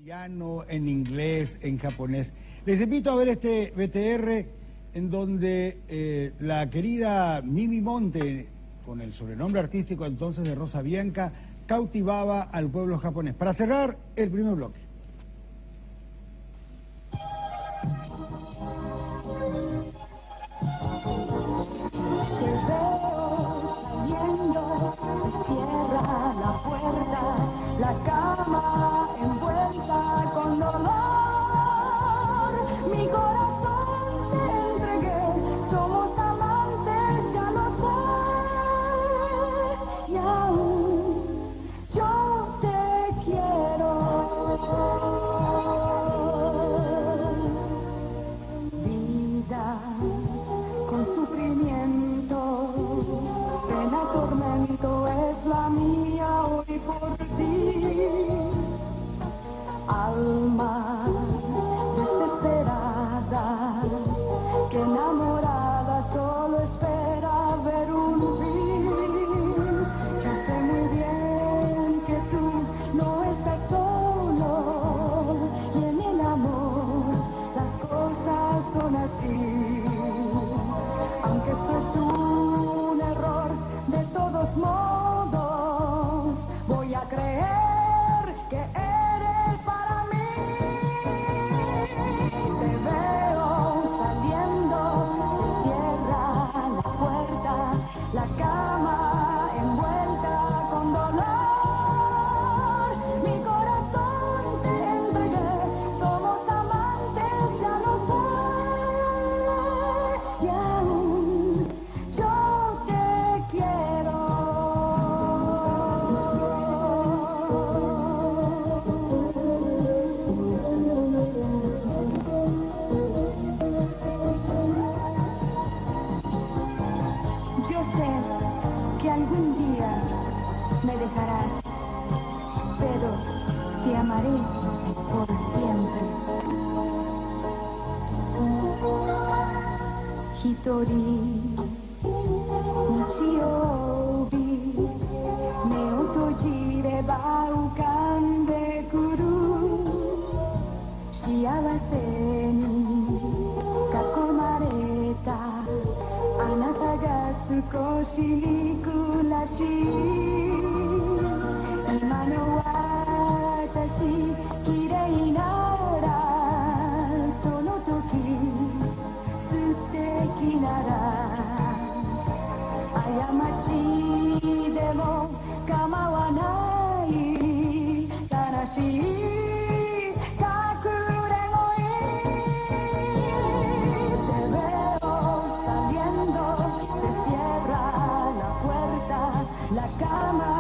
En inglés, en japonés. Les invito a ver este BTR en donde la querida Mimi Monte, con el sobrenombre artístico entonces de Rosa Bianca, cautivaba al pueblo japonés. Para cerrar el primer bloque. Se cierra la puerta, la cama envuelta con dolor. Mi corazón te entregué, somos amantes, ya lo sé. Y aún yo te quiero. Vida con sufrimiento, pena, tormento es la mía hoy por ti. Alma desesperada, que enamorada solo espera ver un fin. Yo sé muy bien que tú no estás solo, y en el amor las cosas son así. Aunque esto es un error, de todos modos voy a creer que eres para mí. Te veo saliendo, se cierra la puerta, la cama envuelta con dolor. Mi corazón te entregué, somos amantes, ya lo sé. Y aún yo te quiero. Yo sé que algún día me dejarás, pero te amaré por siempre. Hitori日曜日、目を閉じれば浮かんでくる幸せに囲まれたあなたが少し憎らしい。今の私綺麗なら、その時素敵なら、過ちでも構わない、悲しい隠れ恋。Te veo saliendo, se cierra la puerta, la cama